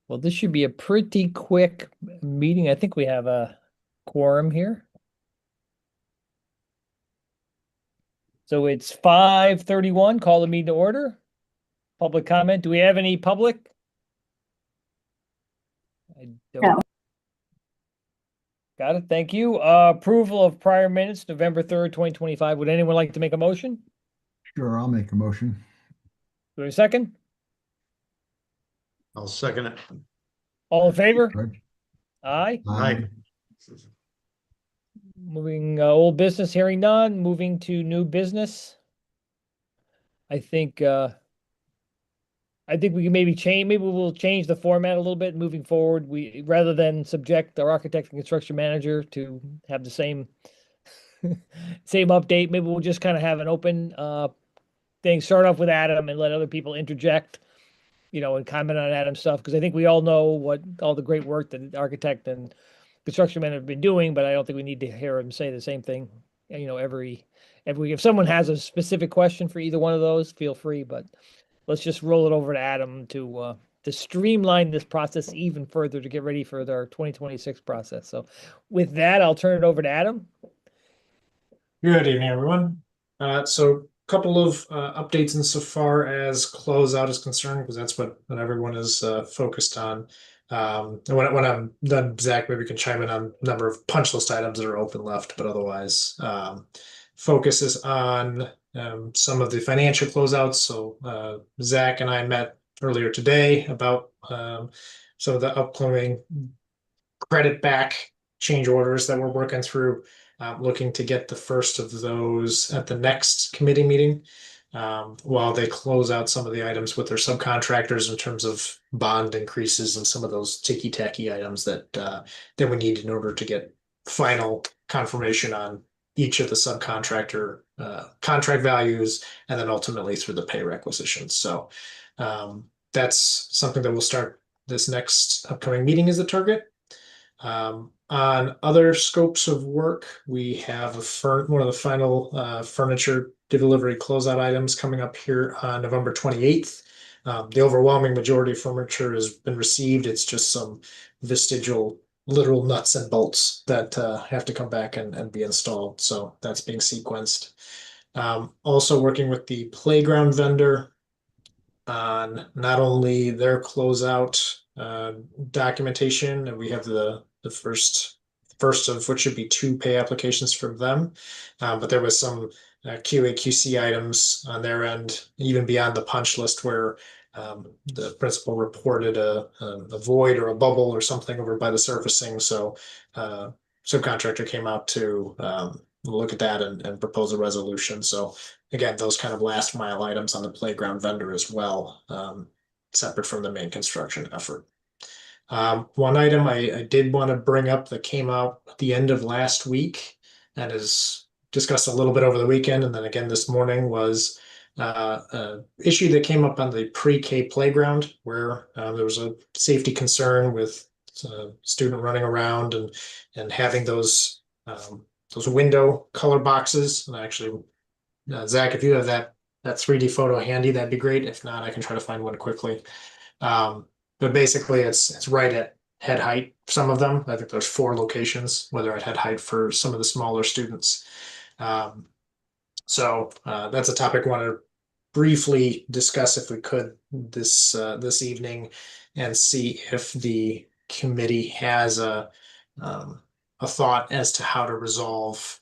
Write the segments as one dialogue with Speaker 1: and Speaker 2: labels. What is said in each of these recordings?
Speaker 1: Well, this should be a pretty quick meeting. I think we have a quorum here. So it's 5:31. Call the meeting to order. Public comment. Do we have any public? I
Speaker 2: No.
Speaker 1: don't. Got it. Thank you. Approval of prior minutes, November 3rd, 2025. Would anyone like to make a motion?
Speaker 3: Sure, I'll make a motion.
Speaker 1: Do we have a second?
Speaker 4: I'll second it.
Speaker 1: All in favor?
Speaker 3: Right.
Speaker 1: Aye.
Speaker 4: Aye.
Speaker 1: Moving old business, hearing none. Moving to new business. I think we can maybe we'll change the format a little bit moving forward. We rather than subject our architect and construction manager to have the same same update, maybe we'll just kind of have an open thing. Start off with Adam and let other people interject, and comment on Adam's stuff, because I think we all know what all the great work that the architect and construction men have been doing, but I don't think we need to hear him say the same thing, every if someone has a specific question for either one of those, feel free, but let's just roll it over to Adam to streamline this process even further to get ready for our 2026 process. So with that, I'll turn it over to Adam.
Speaker 5: Good evening, everyone. So a couple of updates insofar as closeout is concerned, because that's what everyone is focused on. And when I'm done, Zach, maybe we can chime in on the number of punch list items that are open left, but otherwise, focus is on some of the financial closeouts. So Zach and I met earlier today about some of the upcoming credit back change orders that we're working through. Looking to get the first of those at the next committee meeting, while they close out some of the items with their subcontractors in terms of bond increases and some of those ticky-tacky items that we need in order to get final confirmation on each of the subcontractor contract values, and then ultimately through the pay requisitions. So that's something that will start this next upcoming meeting is the target. On other scopes of work, we have one of the final furniture delivery closeout items coming up here on November 28th. The overwhelming majority of furniture has been received. It's just some vestigial literal nuts and bolts that have to come back and be installed. So that's being sequenced. Also working with the playground vendor on not only their closeout documentation, and we have the first of which should be 2 pay applications from them, but there was some QA/QC items on their end, even beyond the punch list, where the principal reported a void or a bubble or something over by the surfacing. So subcontractor came out to look at that and propose a resolution. So again, those kind of last mile items on the playground vendor as well, separate from the main construction effort. One item I did want to bring up that came out at the end of last week and is discussed a little bit over the weekend, and then again this morning, was an issue that came up on the pre-K playground, where there was a safety concern with a student running around and having those window color boxes. And actually, Zach, if you have that 3D photo handy, that'd be great. If not, I can try to find one quickly. But basically, it's right at head height. Some of them, I think there's 4 locations where they're at head height for some of the smaller students. So that's a topic I want to briefly discuss, if we could, this evening, and see if the committee has a thought as to how to resolve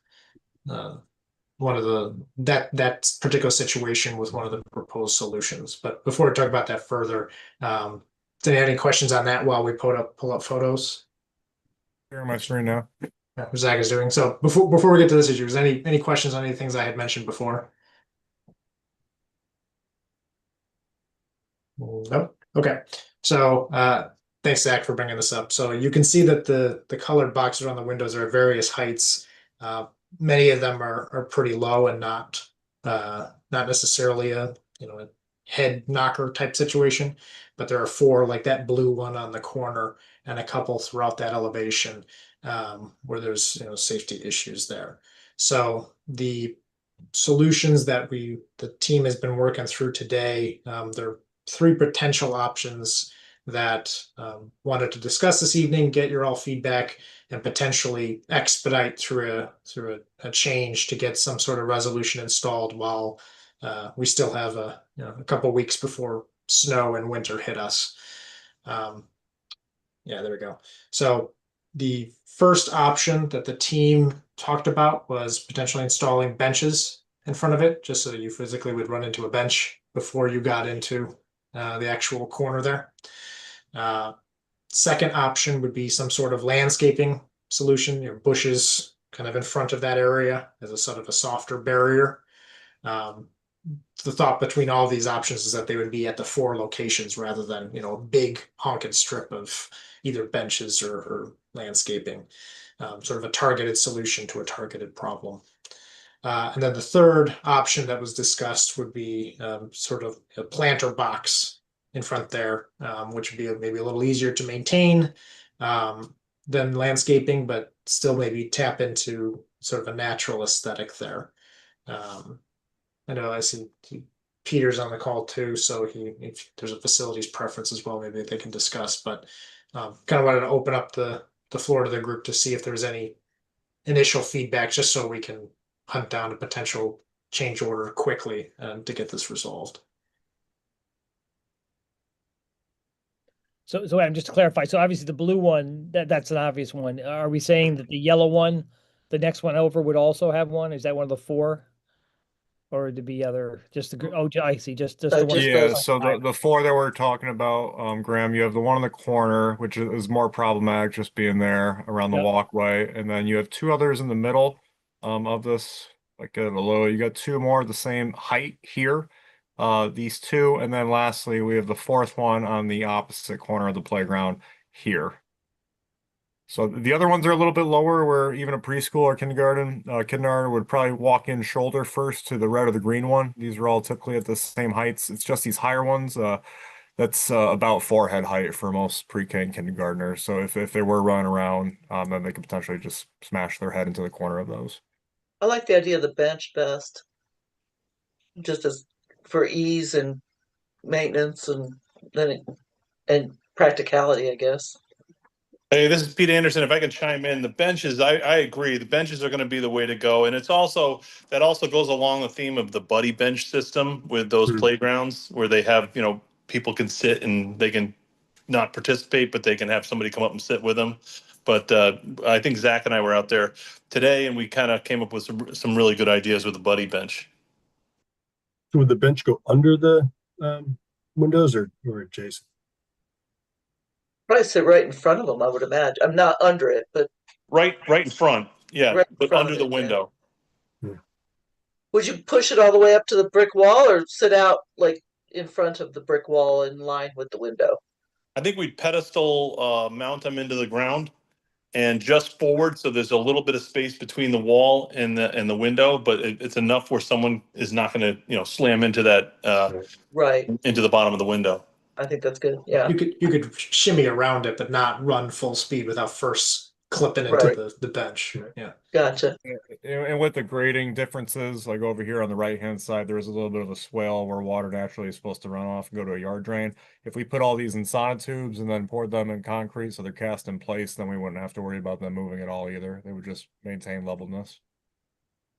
Speaker 5: one of that particular situation with one of the proposed solutions. But before we talk about that further, do you have any questions on that while we pull up photos?
Speaker 6: Share my screen now.
Speaker 5: Yeah, Zach is doing so. Before we get to this issue, is any questions on any things I had mentioned before? Nope. Okay. So thanks, Zach, for bringing this up. So you can see that the colored boxes on the windows are at various heights. Many of them are pretty low and not necessarily a head knocker type situation, but there are 4, like that blue one on the corner, and a couple throughout that elevation where there's safety issues there. So the solutions that the team has been working through today, there are 3 potential options that wanted to discuss this evening, get your all feedback, and potentially expedite through a change to get some sort of resolution installed while we still have a couple weeks before snow and winter hit us. Yeah, there we go. So the first option that the team talked about was potentially installing benches in front of it, just so that you physically would run into a bench before you got into the actual corner there. Second option would be some sort of landscaping solution, bushes kind of in front of that area as a sort of a softer barrier. The thought between all of these options is that they would be at the 4 locations rather than, a big honking strip of either benches or landscaping, sort of a targeted solution to a targeted problem. And then the third option that was discussed would be sort of a planter box in front there, which would be maybe a little easier to maintain than landscaping, but still maybe tap into sort of a natural aesthetic there. I know I see Peter's on the call too, so if there's a facilities preference as well, maybe they can discuss. But kind of wanted to open up the floor to the group to see if there's any initial feedback, just so we can hunt down a potential change order quickly to get this resolved.
Speaker 1: So Adam, just to clarify, so obviously the blue one, that's an obvious one. Are we saying that the yellow one, the next one over, would also have one? Is that one of the 4? Or to be I see, just the one.
Speaker 2: just
Speaker 6: Yeah,
Speaker 2: those.
Speaker 6: so the 4 that we're talking about, Graham, you have the one in the corner, which is more problematic just being there around the
Speaker 1: Yep.
Speaker 6: walkway. And then you have 2 others in the middle of this, like the low. You got 2 more the same height here. These 2, and then lastly, we have the 4th one on the opposite corner of the playground here. So the other ones are a little bit lower, where even a preschool or kindergarten would probably walk in shoulder first to the red or the green one. These are all typically at the same heights. It's just these higher ones, that's about forehead height for most pre-K and kindergartners. So if they were running around, then they could potentially just smash their head into the corner of those.
Speaker 2: I like the idea of the bench best, just as for ease and maintenance and practicality, I guess.
Speaker 4: Hey, this is Pete Anderson. If I can chime in, the benches, I agree. The benches are going to be the way to go. And that also goes along the theme of the buddy bench system with those playgrounds where they have, people can sit and they can not participate, but they can have somebody come up and sit with them. But I think Zach and I were out there today and we kind of came up with some really good ideas with the buddy bench.
Speaker 7: So would the bench go under the windows or adjacent?
Speaker 2: Probably sit right in front of them, I would imagine. I'm not under it, but
Speaker 4: Right in front. Yeah,
Speaker 2: Right in
Speaker 4: but
Speaker 2: front
Speaker 4: under
Speaker 2: of
Speaker 4: the
Speaker 2: it, yeah.
Speaker 4: window.
Speaker 2: would you push it all the way up to the brick wall or sit out like in front of the brick wall in line with the window?
Speaker 4: I think we'd pedestal mount them into the ground and just forward, so there's a little bit of space between the wall and the window, but it's enough where someone is not going to slam into that
Speaker 2: Right.
Speaker 4: into the bottom of the window.
Speaker 2: I think that's good. Yeah.
Speaker 5: You could shimmy around it, but not run full speed without first clipping into
Speaker 2: Right.
Speaker 5: the bench. Yeah.
Speaker 2: Gotcha.
Speaker 6: And with the grading differences, like over here on the right-hand side, there is a little bit of a swale where water naturally is supposed to run off and go to a yard drain. If we put all these in sonotubes and then poured them in concrete so they're cast in place, then we wouldn't have to worry about them moving at all either. They would just maintain levelness.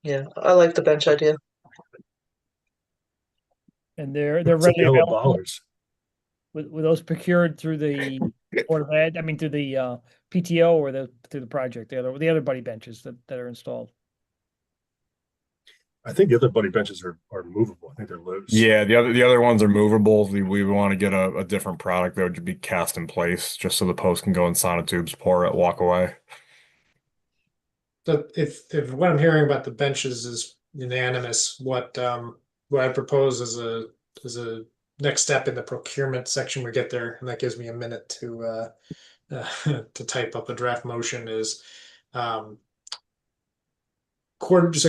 Speaker 2: Yeah. I like the bench idea.
Speaker 1: And they're
Speaker 7: Some
Speaker 1: readily
Speaker 7: yellow
Speaker 1: available.
Speaker 7: bollards.
Speaker 1: Were those procured through the Board of Ed? I mean, through the PTO or through the project? The other buddy benches that are installed.
Speaker 7: I think the other buddy benches are movable. I think they're loose.
Speaker 6: Yeah, the other ones are movable. We want to get a different product that would be cast in place, just so the post can go in sonotubes, pour it, walk away.
Speaker 5: So if what I'm hearing about the benches is unanimous, what I propose as a next step in the procurement section we get there, and that gives me a minute to to type up a draft motion, is so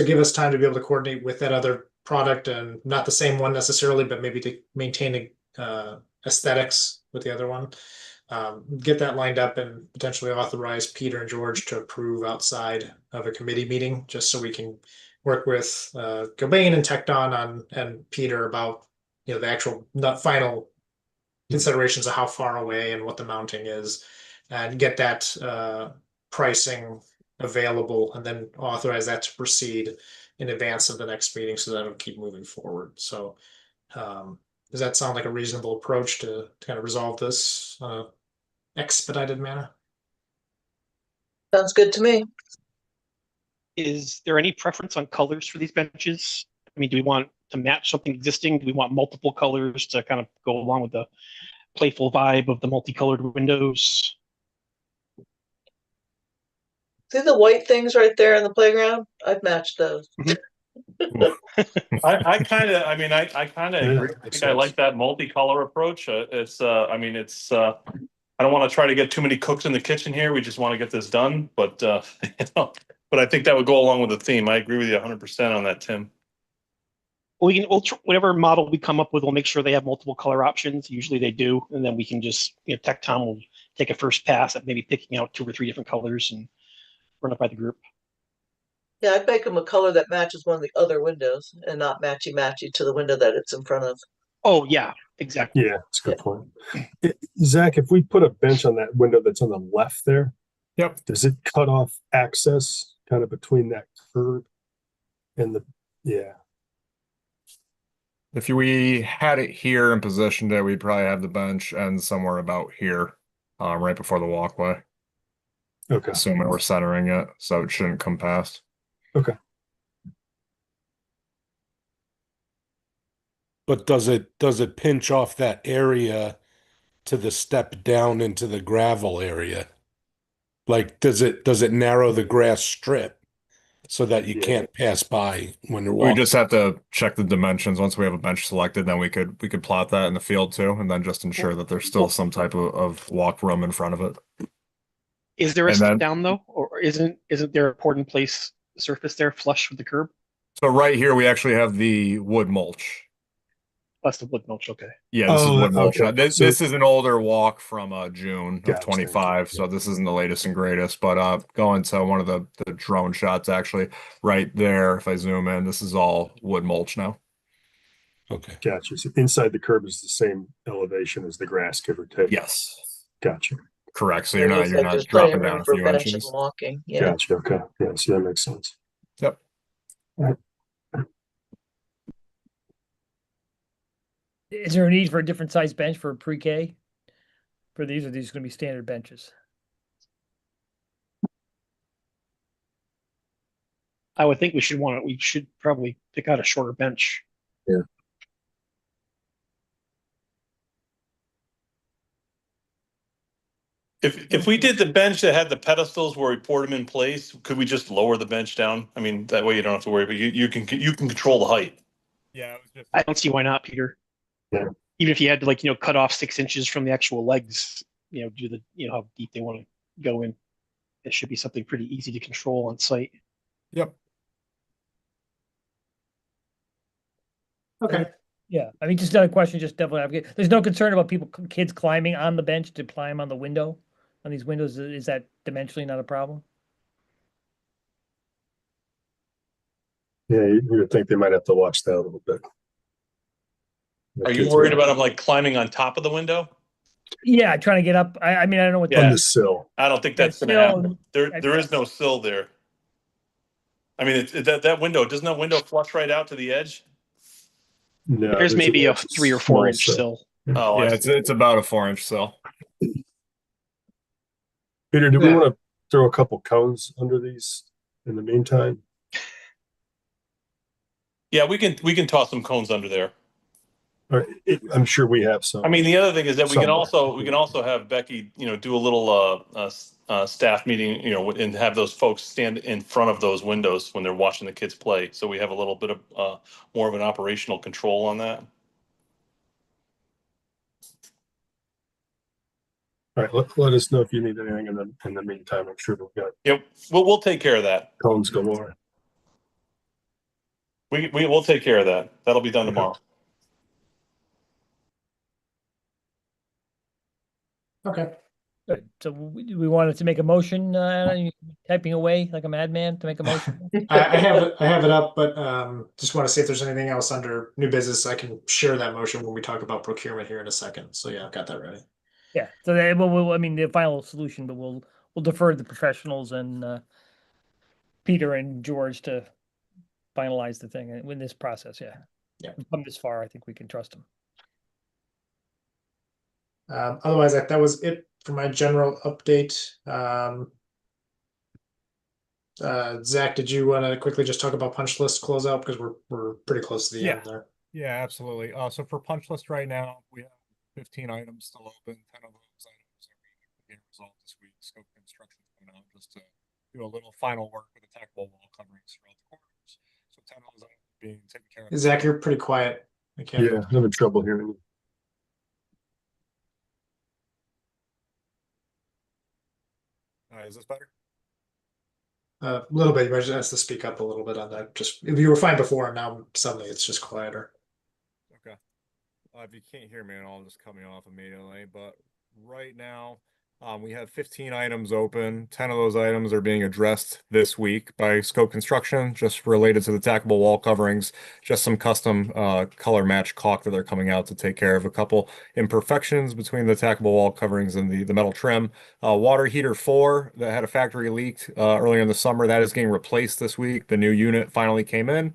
Speaker 5: give us time to be able to coordinate with that other product, and not the same one necessarily, but maybe to maintain aesthetics with the other one. Get that lined up and potentially authorize Peter and George to approve outside of a committee meeting, just so we can work with Cobain and Tecton and Peter about the actual final considerations of how far away and what the mounting is, and get that pricing available, and then authorize that to proceed in advance of the next meeting so that it'll keep moving forward. So does that sound like a reasonable approach to kind of resolve this expedited manner?
Speaker 2: Sounds good to me.
Speaker 8: Is there any preference on colors for these benches? I mean, do we want to match something existing? Do we want multiple colors to kind of go along with the playful vibe of the multicolored windows?
Speaker 2: See the white things right there in the playground? I've matched those.
Speaker 4: I kind of, I mean, I kind of
Speaker 7: Yeah,
Speaker 4: agree. I
Speaker 7: makes
Speaker 4: think I like
Speaker 7: sense.
Speaker 4: that multicolor approach. I mean, I don't want to try to get too many cooks in the kitchen here. We just want to get this done, but but I think that would go along with the theme. I agree with you 100% on that, Tim.
Speaker 8: Whatever model we come up with, we'll make sure they have multiple color options. Usually they do, and then we can just, Tech Tom will take a first pass at maybe picking out 2 or 3 different colors and run it by the group.
Speaker 2: Yeah, I'd make them a color that matches one of the other windows and not matchy to the window that it's in front of.
Speaker 8: Oh yeah, exactly.
Speaker 7: Yeah, that's a good point. Zach, if we put a bench on that window that's on the left there,
Speaker 6: Yep.
Speaker 7: does it cut off access kind of between that curb and yeah.
Speaker 6: If we had it here and positioned it, we'd probably have the bench end somewhere about here, right before the walkway,
Speaker 7: Okay.
Speaker 6: assuming we're centering it, so it shouldn't come past.
Speaker 7: Okay.
Speaker 9: But does it pinch off that area to the step down into the gravel area? Like, does it narrow the grass strip so that you
Speaker 7: Yeah.
Speaker 9: can't pass by when you're
Speaker 6: We
Speaker 9: walking?
Speaker 6: just have to check the dimensions. Once we have a bench selected, then we could plot that in the field too, and then just ensure that there's still some type of walk room in front of it.
Speaker 8: Is there a
Speaker 6: And
Speaker 8: step
Speaker 6: then-
Speaker 8: down though, or isn't there a poured in place surface there flush with the curb?
Speaker 6: So right here, we actually have the wood mulch.
Speaker 8: That's the wood mulch. Okay.
Speaker 6: Yeah, this is
Speaker 7: Oh,
Speaker 6: wood mulch.
Speaker 7: okay.
Speaker 6: This,
Speaker 7: So-
Speaker 6: this is an older walk from June of
Speaker 7: Gotcha.
Speaker 6: 25, so this isn't the latest and greatest. But going to one of the drone shots, actually, right there, if I zoom in, this is all wood mulch now.
Speaker 9: Okay.
Speaker 7: Gotcha. So inside the curb is the same elevation as the grass, give or take.
Speaker 6: Yes,
Speaker 7: Gotcha.
Speaker 6: correct. So
Speaker 2: It
Speaker 6: you're
Speaker 2: looks
Speaker 6: not
Speaker 2: like there's
Speaker 6: dropping
Speaker 2: plenty of
Speaker 6: down
Speaker 2: room
Speaker 6: a
Speaker 2: for
Speaker 6: few
Speaker 2: bench and
Speaker 6: inches.
Speaker 2: walking. Yeah.
Speaker 7: Gotcha. Okay. Yeah. So that makes sense.
Speaker 6: Yep.
Speaker 1: Is there a need for a different size bench for pre-K? For these, or are these going to be standard benches?
Speaker 8: I would think we should probably pick out a shorter bench.
Speaker 4: If we did the bench that had the pedestals where we poured them in place, could we just lower the bench down? I mean, that way you don't have to worry, but you can control the height.
Speaker 6: Yeah, it was just
Speaker 8: I don't see why not, Peter.
Speaker 7: Yeah.
Speaker 8: Even if you had to cut off 6 inches from the actual legs, do the how deep they want to go in. It should be something pretty easy to control on site.
Speaker 6: Yep.
Speaker 5: Okay.
Speaker 1: Yeah, I mean, just not a question, just definitely advocate. There's no concern about kids climbing on the bench to climb on the window, on these windows. Is that dimensionally not a problem?
Speaker 7: Yeah, you would think they might have to watch that a little bit.
Speaker 4: Are you worried about them like climbing on top of the window?
Speaker 1: Yeah, trying to get up. I mean, I don't know what.
Speaker 7: on
Speaker 4: Yeah.
Speaker 7: the sill?
Speaker 4: I don't think that's going to
Speaker 1: Sill,
Speaker 4: happen. There is no sill there. I mean, that window, doesn't that window flush right out to the edge?
Speaker 7: No,
Speaker 8: There's maybe a
Speaker 7: it's
Speaker 8: 3 or 4
Speaker 7: small
Speaker 8: inch sill.
Speaker 4: Oh,
Speaker 6: yeah,
Speaker 4: I
Speaker 6: it's about a 4-inch sill.
Speaker 7: Peter, do we
Speaker 5: Yeah.
Speaker 7: want to throw a couple cones under these in the meantime?
Speaker 4: Yeah, we can toss some cones under there.
Speaker 7: Or I'm sure we have some.
Speaker 4: I mean, the other thing is that we can
Speaker 7: Somewhere.
Speaker 4: also have Becky, do a little staff meeting, and have those folks stand in front of those windows when they're watching the kids play. So we have a little bit of more of an operational control on that.
Speaker 7: All right, let us know if you need anything in the meantime. I'm sure we've got
Speaker 4: Yep, we'll take care of that.
Speaker 7: cones galore.
Speaker 4: We'll take care of that. That'll be done tomorrow.
Speaker 5: Okay.
Speaker 1: Good. So we wanted to make a motion, you typing away like a madman to make a motion.
Speaker 5: I have it up, but just want to see if there's anything else under new business. I can share that motion when we talk about procurement here in a second. So yeah, I've got that ready.
Speaker 1: Yeah, so then, I mean, the final solution, but we'll defer to the professionals and Peter and George to finalize the thing in this process, yeah.
Speaker 5: Yeah.
Speaker 1: We've come this far, I think we can trust them.
Speaker 5: Otherwise, that was it for my general update. Zach, did you want to quickly just talk about punch list closeout because we're pretty close to the end there.
Speaker 6: Yeah, absolutely. So for punch list right now, we have 15 items still open. 10 of those items are being resolved this week. Scope construction coming out just to do a little final work with the tackable wall coverings throughout the corners. So 10 of those items being taken care of.
Speaker 5: Zach, you're pretty quiet. I can't.
Speaker 7: Yeah, I'm having trouble hearing you.
Speaker 6: Is this better?
Speaker 5: A little bit. You might just have to speak up a little bit on that. Just if you were fine before, and now suddenly it's just quieter.
Speaker 6: Okay. If you can't hear me at all, just cut me off immediately. But right now, we have 15 items open. 10 of those items are being addressed this week by Scope Construction, just related to the tackable wall coverings, just some custom color match caulk that they're coming out to take care of a couple imperfections between the tackable wall coverings and the metal trim. Water heater 4 that had a factory leak earlier in the summer, that is getting replaced this week. The new unit finally came in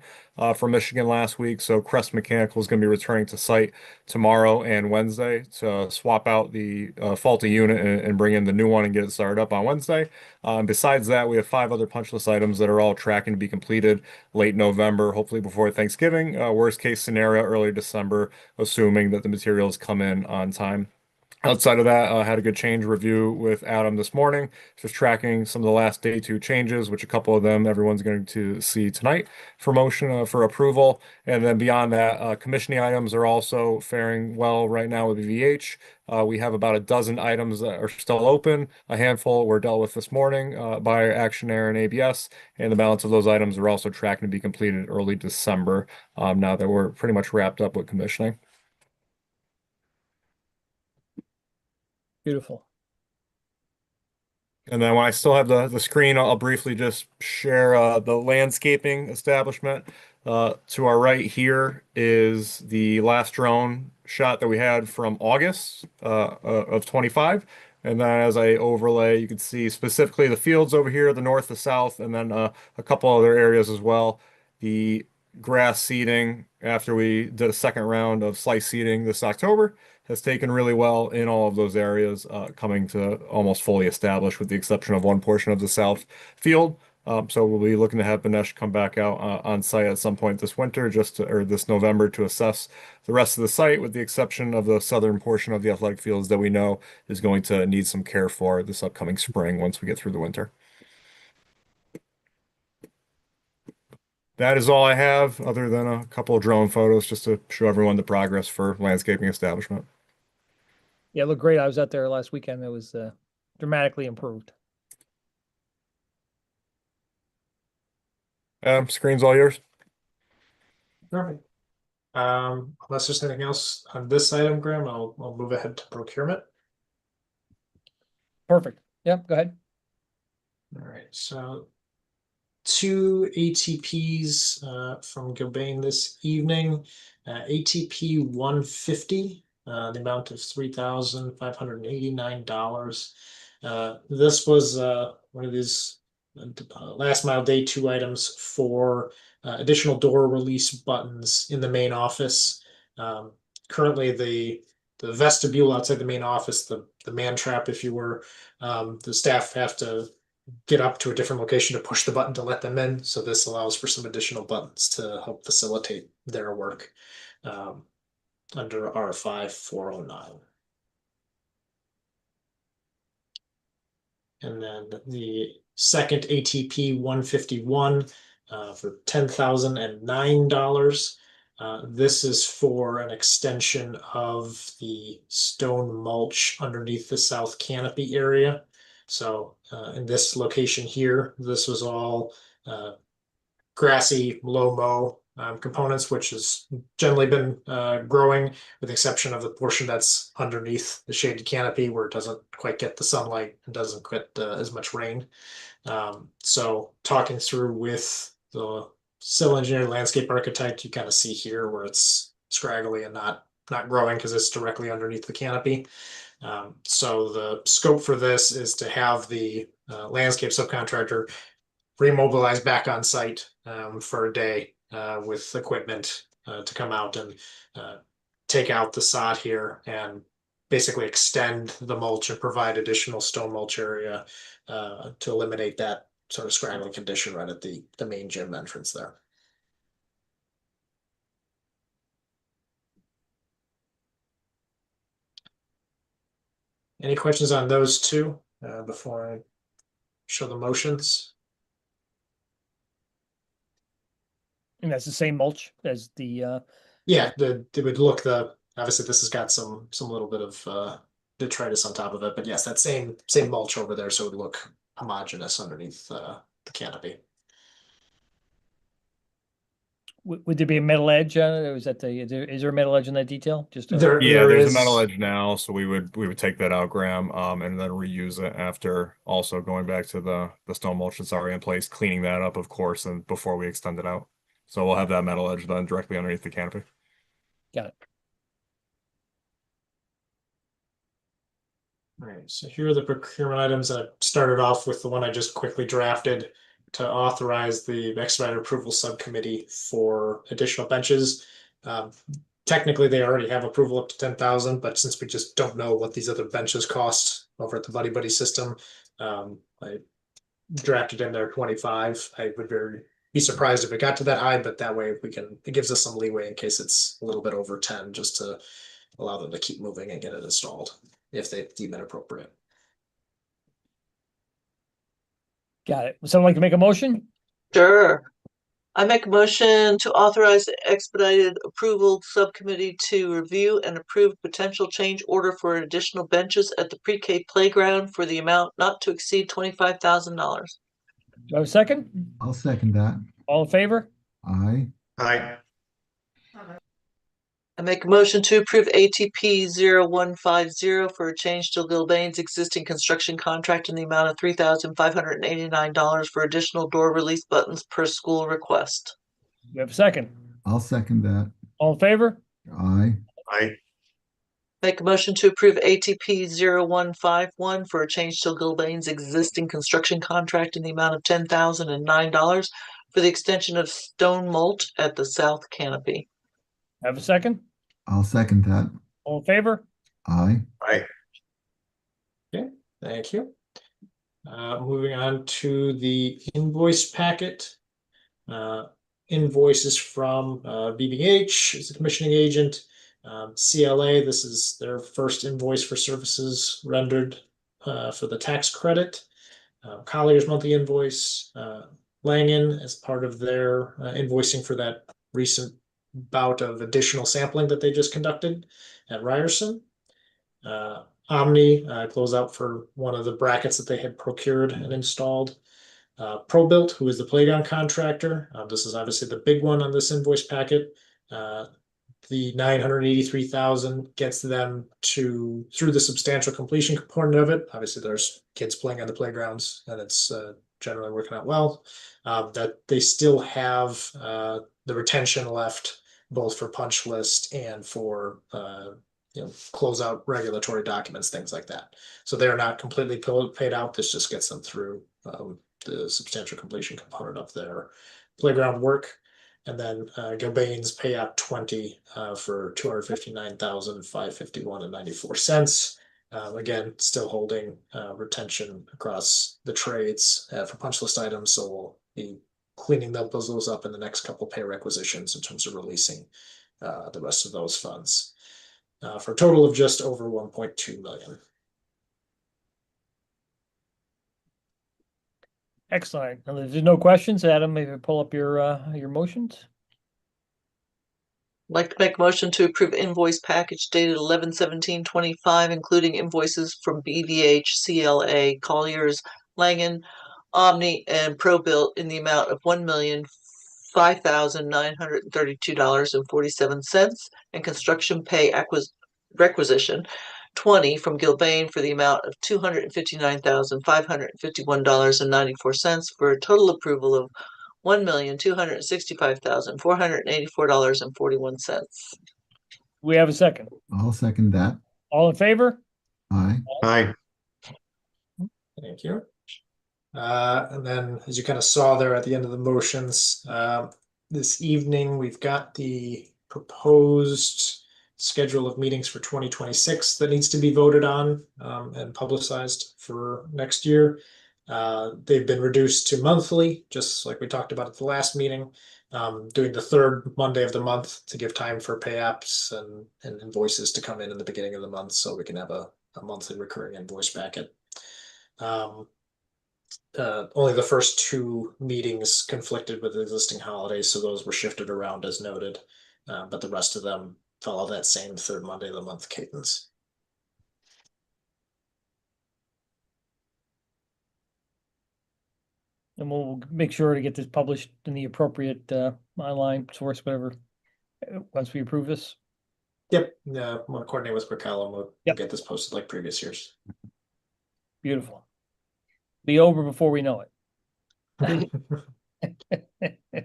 Speaker 6: from Michigan last week. So Crest Mechanical is going to be returning to site tomorrow and Wednesday to swap out the faulty unit and bring in the new one and get it started up on Wednesday. Besides that, we have 5 other punch list items that are all tracking to be completed late November, hopefully before Thanksgiving. Worst case scenario, early December, assuming that the materials come in on time. Outside of that, I had a good change review with Adam this morning, just tracking some of the last day 2 changes, which a couple of them everyone's going to see tonight for motion for approval. And then beyond that, commissioning items are also faring well right now with VH. We have about a dozen items that are still open. A handful were dealt with this morning by Action Air and ABS, and the balance of those items are also tracking to be completed early December, now that we're pretty much wrapped up with commissioning.
Speaker 1: Beautiful.
Speaker 6: And then when I still have the screen, I'll briefly just share the landscaping establishment. To our right here is the last drone shot that we had from August of 25. And then as I overlay, you can see specifically the fields over here, the north, the south, and then a couple other areas as well. The grass seeding after we did a second round of slice seeding this October has taken really well in all of those areas, coming to almost fully established with the exception of one portion of the south field. So we'll be looking to have Banesh come back out on site at some point this winter, or this November, to assess the rest of the site, with the exception of the southern portion of the athletic fields that we know is going to need some care for this upcoming spring once we get through the winter. That is all I have, other than a couple of drone photos just to show everyone the progress for landscaping establishment.
Speaker 1: Yeah, it looked great. I was out there last weekend. It was dramatically improved.
Speaker 6: Screen's all yours.
Speaker 5: Perfect. Unless there's anything else on this item, Graham, I'll move ahead to procurement.
Speaker 1: Perfect. Yeah, go ahead.
Speaker 5: All right, so 2 ATPs from Gilbane this evening. ATP 150, the amount of $3,589. This was one of these last mile day 2 items for additional door release buttons in the main office. Currently, the vestibule outside the main office, the man trap, if you were, the staff have to get up to a different location to push the button to let them in. So this allows for some additional buttons to help facilitate their work under R5409. And then the second ATP 151 for $10,009. This is for an extension of the stone mulch underneath the south canopy area. So in this location here, this was all grassy, low mow components, which has generally been growing, with the exception of the portion that's underneath the shaded canopy where it doesn't quite get the sunlight and doesn't get as much rain. So talking through with the civil engineer, landscape architect, you kind of see here where it's scraggly and not growing because it's directly underneath the canopy. So the scope for this is to have the landscape subcontractor remobilize back on site for a day with equipment to come out and take out the sod here and basically extend the mulch and provide additional stone mulch area to eliminate that sort of scraggly condition right at the main gym entrance there. Any questions on those two before I show the motions?
Speaker 1: And that's the same mulch as the,
Speaker 5: Yeah, it would look obviously this has got some little bit of detritus on top of it, but yes, that same mulch over there, so it would look homogeneous underneath the canopy.
Speaker 1: would there be a metal edge on it, or is there a metal edge on that detail? Just
Speaker 6: Yeah, there's a metal edge now, so we would take that out, Graham, and then reuse it after also going back to the stone mulch that's already in place, cleaning that up, of course, and before we extend it out. So we'll have that metal edge then directly underneath the canopy.
Speaker 1: Got it.
Speaker 5: All right, so here are the procurement items. I started off with the one I just quickly drafted to authorize the expedited approval subcommittee for additional benches. Technically, they already have approval up to 10,000, but since we just don't know what these other benches cost over at the Buddy Buddy system, I drafted in there 25. I would be surprised if it got to that high, but that way it gives us some leeway in case it's a little bit over 10, just to allow them to keep moving and get it installed if they deem it appropriate.
Speaker 1: Got it. Would someone like to make a motion?
Speaker 2: Sure. I make a motion to authorize the expedited approval subcommittee to review and approve potential change order for additional benches at the pre-K playground for the amount not to exceed $25,000.
Speaker 1: Do I have a second?
Speaker 3: I'll second that.
Speaker 1: All in favor?
Speaker 3: Aye.
Speaker 7: Aye.
Speaker 2: I make a motion to approve ATP 0150 for a change to Gilbane's existing construction contract in the amount of $3,589 for additional door release buttons per school request.
Speaker 1: Do we have a second?
Speaker 3: I'll second that.
Speaker 1: All in favor?
Speaker 3: Aye.
Speaker 7: Aye.
Speaker 2: Make a motion to approve ATP 0151 for a change to Gilbane's existing construction contract in the amount of $10,009 for the extension of stone mulch at the south canopy.
Speaker 1: Have a second?
Speaker 3: I'll second that.
Speaker 1: All in favor?
Speaker 3: Aye.
Speaker 7: Aye.
Speaker 5: Okay, thank you. Moving on to the invoice packet. Invoices from BBH as the commissioning agent. CLA, this is their first invoice for services rendered for the tax credit. Collier's monthly invoice. Langen as part of their invoicing for that recent bout of additional sampling that they just conducted at Ryerson. Omni close out for one of the brackets that they had procured and installed. ProBuilt, who is the playground contractor. This is obviously the big one on this invoice packet. The $983,000 gets them through the substantial completion component of it. Obviously, there's kids playing on the playgrounds, and it's generally working out well. That they still have the retention left, both for punch list and for close out regulatory documents, things like that. So they're not completely paid out. This just gets them through the substantial completion component of their playground work. And then Gilbane's pay out 20 for $259,551.94. Again, still holding retention across the trades for punch list items. So we'll be cleaning those up in the next couple pay requisitions in terms of releasing the rest of those funds for a total of just over 1.2 million.
Speaker 1: Excellent. And if there's no questions, Adam, maybe pull up your motions.
Speaker 2: I'd like to make a motion to approve invoice package dated 11/17/25, including invoices from BVH, CLA, Colliers, Langen, Omni, and ProBuilt in the amount of $5,932.47, and construction pay requisition 20 from Gilbane for the amount of $259,551.94 for a total approval of $1,265,484.41.
Speaker 1: We have a second.
Speaker 3: I'll second that.
Speaker 1: All in favor?
Speaker 3: Aye.
Speaker 10: Aye.
Speaker 5: Thank you. And then, as you kind of saw there at the end of the motions, this evening we've got the proposed schedule of meetings for 2026 that needs to be voted on and publicized for next year. They've been reduced to monthly, just like we talked about at the last meeting, doing the third Monday of the month to give time for pay apps and invoices to come in the beginning of the month so we can have a monthly recurring invoice packet. Only the first two meetings conflicted with existing holidays, so those were shifted around as noted, but the rest of them follow that same third Monday of the month cadence.
Speaker 1: And we'll make sure to get this published in the appropriate online source, whatever, once we approve this.
Speaker 5: Yep, I'm gonna coordinate with Raquel and we'll
Speaker 1: Yep.
Speaker 5: get this posted like previous years.
Speaker 1: Beautiful. Be over before we know it.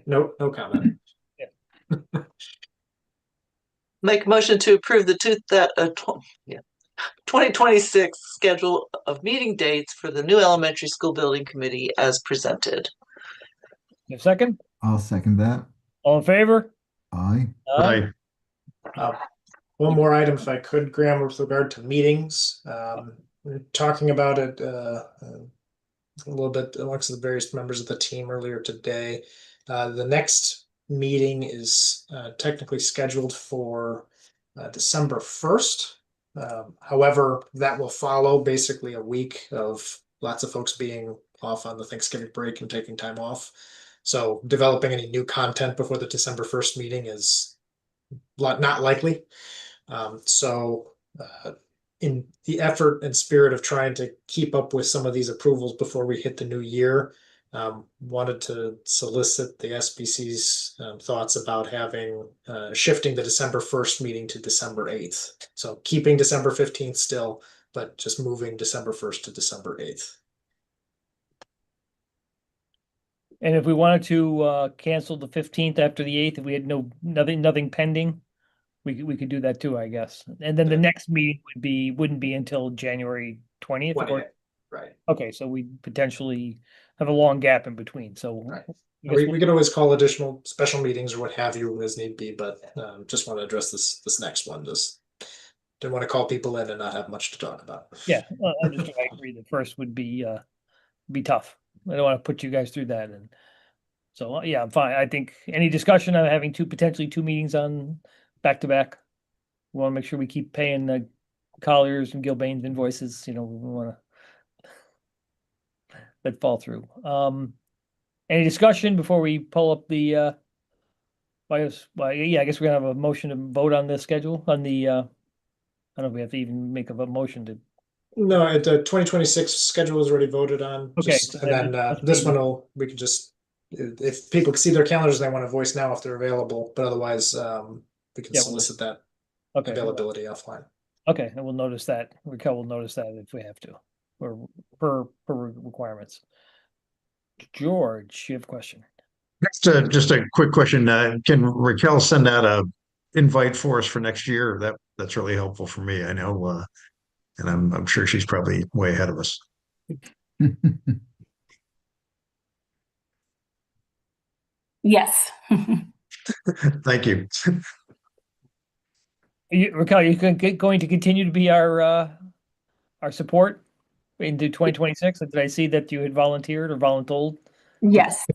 Speaker 5: No comment.
Speaker 2: Make a motion to approve the 2026 schedule of meeting dates for the new elementary school building committee as presented.
Speaker 1: A second?
Speaker 3: I'll second that.
Speaker 1: All in favor?
Speaker 3: Aye.
Speaker 10: Aye.
Speaker 5: One more item, if I could, Graham, with regard to meetings. We were talking about it a little bit amongst the various members of the team earlier today. The next meeting is technically scheduled for December 1st. However, that will follow basically a week of lots of folks being off on the Thanksgiving break and taking time off. So developing any new content before the December 1st meeting is not likely. In the effort and spirit of trying to keep up with some of these approvals before we hit the new year, wanted to solicit the SBC's thoughts about having shifting the December 1st meeting to December 8th. So keeping December 15th still, but just moving December 1st to December 8th.
Speaker 1: And if we wanted to cancel the 15th after the 8th, if we had nothing pending, we could do that too, I guess. And then the next meeting wouldn't be until January 20th.
Speaker 5: Right.
Speaker 1: Okay, so we potentially have a long gap in between. So
Speaker 5: Right.
Speaker 1: I guess
Speaker 5: We could always call additional special meetings or what have you as need be, but just want to address this next one. Just didn't want to call people in and not have much to talk about.
Speaker 1: yeah, I agree. The first would be tough. I don't want to put you guys through that, and so yeah, I'm fine. I think any discussion on having potentially two meetings on back to back. We want to make sure we keep paying the Colliers and Gilbane's invoices. We want to let fall through. Any discussion before we pull up the? I guess we're gonna have a motion to vote on the schedule on the. I don't know if we have to even make a motion to.
Speaker 5: No, the 2026 schedule is already voted on.
Speaker 1: Okay,
Speaker 5: And then this one we can just, if people see their calendars, they want to voice now if they're available, but otherwise we can
Speaker 1: Yeah,
Speaker 5: solicit that
Speaker 1: Okay.
Speaker 5: availability offline.
Speaker 1: Okay, and we'll notice that. Raquel will notice that if we have to, or per requirements. George, you have a question?
Speaker 10: Just a quick question. Can Raquel send out a invite for us for next year? That's really helpful for me. I know, and I'm sure she's probably way ahead of us.
Speaker 11: Yes.
Speaker 10: Thank you.
Speaker 1: Raquel, you going to continue to be our support into 2026? Did I see that you had volunteered or voluntold?
Speaker 11: Yes.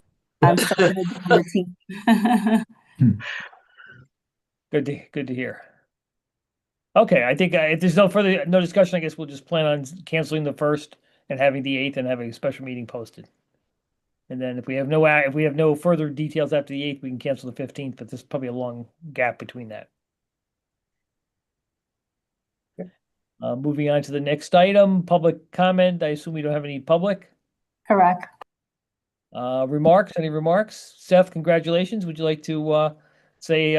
Speaker 11: I'm still gonna be on the team.
Speaker 1: Good to hear. Okay, I think if there's no discussion, I guess we'll just plan on canceling the 1st and having the 8th and having a special meeting posted. And then if we have no further details after the 8th, we can cancel the 15th, but there's probably a long gap between that. Okay. Moving on to the next item, public comment. I assume we don't have any public.
Speaker 11: Correct.
Speaker 1: Remarks? Any remarks? Seth, congratulations. Would you like to say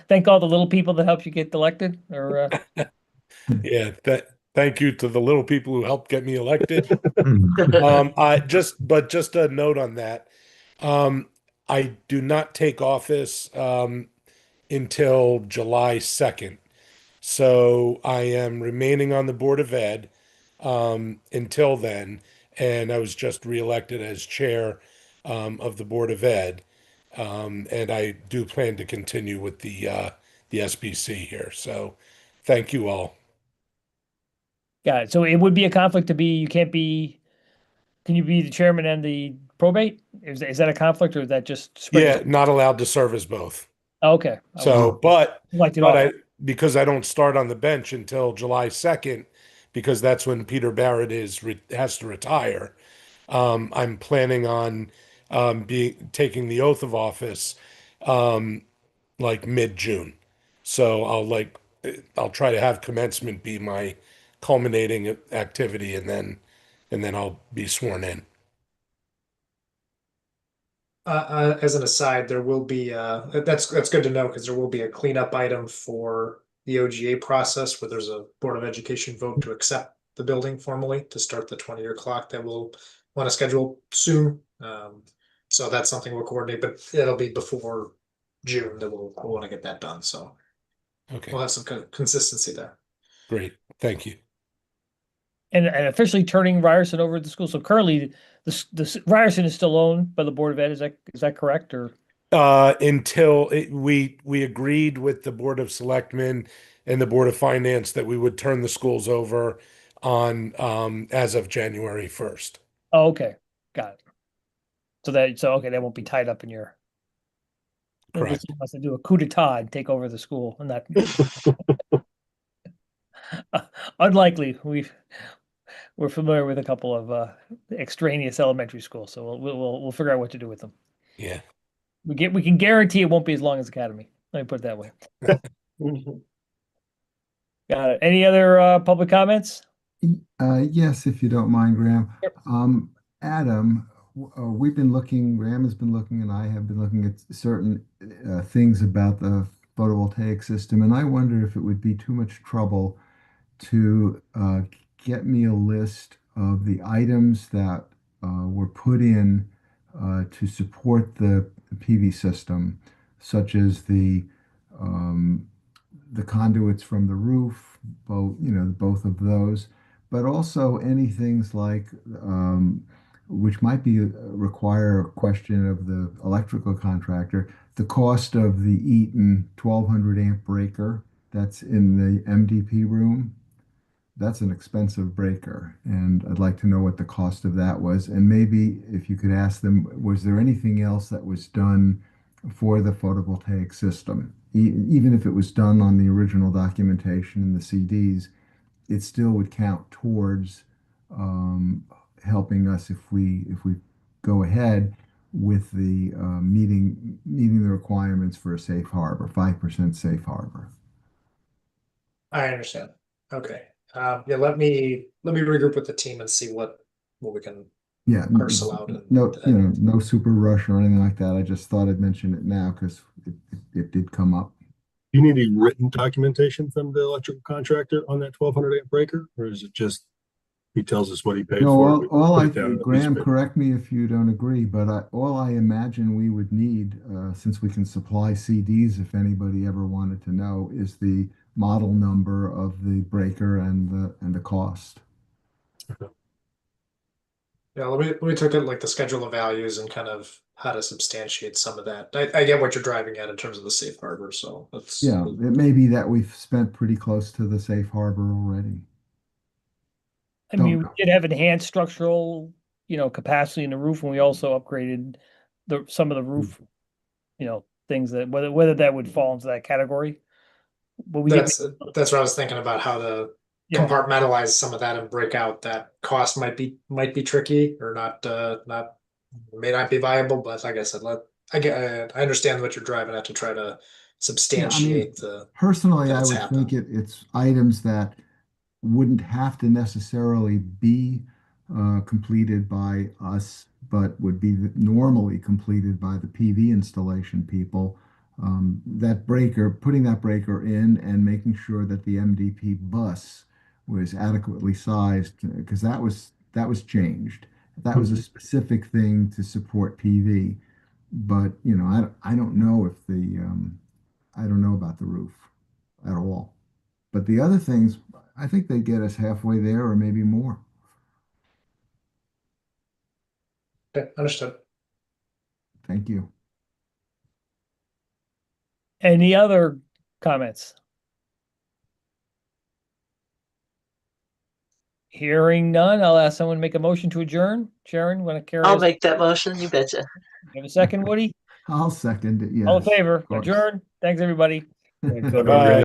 Speaker 1: thank all the little people that helped you get elected? Or
Speaker 9: Yeah, thank you to the little people who helped get me elected.
Speaker 10: Hmm.
Speaker 9: Just a note on that. I do not take office until July 2nd. So I am remaining on the Board of Ed until then, and I was just reelected as chair of the Board of Ed. And I do plan to continue with the SBC here. So thank you all.
Speaker 1: got it. So it would be a conflict to be, you can't be, can you be the chairman and the probate? Is that a conflict, or is that just spread?
Speaker 9: Yeah, not allowed to serve as both.
Speaker 1: Okay.
Speaker 9: So, but
Speaker 1: Elected off.
Speaker 9: because I don't start on the bench until July 2nd, because that's when Peter Barrett has to retire. I'm planning on taking the oath of office like mid-June. So I'll try to have commencement be my culminating activity, and then I'll be sworn in.
Speaker 5: As an aside, there will be that's good to know, because there will be a cleanup item for the OGA process where there's a Board of Education vote to accept the building formally to start the 20-year clock that we'll want to schedule soon. So that's something we'll coordinate, but it'll be before June that we'll want to get that done. So
Speaker 9: Okay,
Speaker 5: we'll have some consistency there.
Speaker 9: great. Thank you.
Speaker 1: And officially turning Ryerson over to the school. So currently, the Ryerson is still owned by the Board of Ed. Is that correct? Or
Speaker 9: Until we agreed with the Board of Selectmen and the Board of Finance that we would turn the schools over on as of January 1st.
Speaker 1: oh, okay, got it. So okay, that won't be tied up in your.
Speaker 9: Correct.
Speaker 1: Unless they do a coup d'état and take over the school, and that unlikely. We're familiar with a couple of extraneous elementary schools, so we'll figure out what to do with them.
Speaker 9: Yeah.
Speaker 1: We can guarantee it won't be as long as Academy. Let me put it that way. Got it. Any other public comments?
Speaker 3: Yes, if you don't mind, Graham.
Speaker 1: Sure.
Speaker 3: Adam, we've been looking, Graham has been looking, and I have been looking at certain things about the photovoltaic system, and I wonder if it would be too much trouble to get me a list of the items that were put in to support the PV system, such as the conduits from the roof, both of those, but also any things like which might require a question of the electrical contractor, the cost of the Eaton 1200 amp breaker that's in the MDP room. That's an expensive breaker, and I'd like to know what the cost of that was. And maybe if you could ask them, was there anything else that was done for the photovoltaic system? Even if it was done on the original documentation in the CDs, it still would count towards helping us if we go ahead with the meeting the requirements for a safe harbor, 5% safe harbor.
Speaker 5: I understand. Okay. Yeah, let me regroup with the team and see what we can parcel out.
Speaker 3: No super rush or anything like that. I just thought I'd mention it now because it did come up.
Speaker 7: You need any written documentation from the electrical contractor on that 1200 amp breaker, or is it just he tells us what he paid for?
Speaker 3: Graham, correct me if you don't agree, but all I imagine we would need, since we can supply CDs if anybody ever wanted to know, is the model number of the breaker and the cost.
Speaker 5: Yeah, let me take like the schedule of values and kind of how to substantiate some of that. I get what you're driving at in terms of the safe harbor, so that's
Speaker 3: it may be that we've spent pretty close to the safe harbor already.
Speaker 1: I mean, we did have enhanced structural, capacity in the roof, and we also upgraded some of the roof, things that whether that would fall into that category. But
Speaker 5: that's what I was thinking about, how to compartmentalize some of that and break out that cost might be tricky or may not be viable. But like I said, I understand what you're driving at to try to substantiate the.
Speaker 3: Personally, I would think it's items that wouldn't have to necessarily be completed by us but would be normally completed by the PV installation people. That breaker, putting that breaker in and making sure that the MDP bus was adequately sized, because that was changed. That was a specific thing to support PV. But I don't know if I don't know about the roof at all. But the other things, I think they get us halfway there or maybe more.
Speaker 5: Okay, understood.
Speaker 3: Thank you.
Speaker 1: Any other comments? Hearing none, I'll ask someone to make a motion to adjourn. Sharon, want to carry
Speaker 2: I'll
Speaker 1: us?
Speaker 2: make that motion, you betcha.
Speaker 1: Have a second, Woody?
Speaker 3: I'll second it. Yes.
Speaker 1: All in favor?
Speaker 3: of course.
Speaker 1: Adjourn. Thanks, everybody.
Speaker 6: Bye-bye.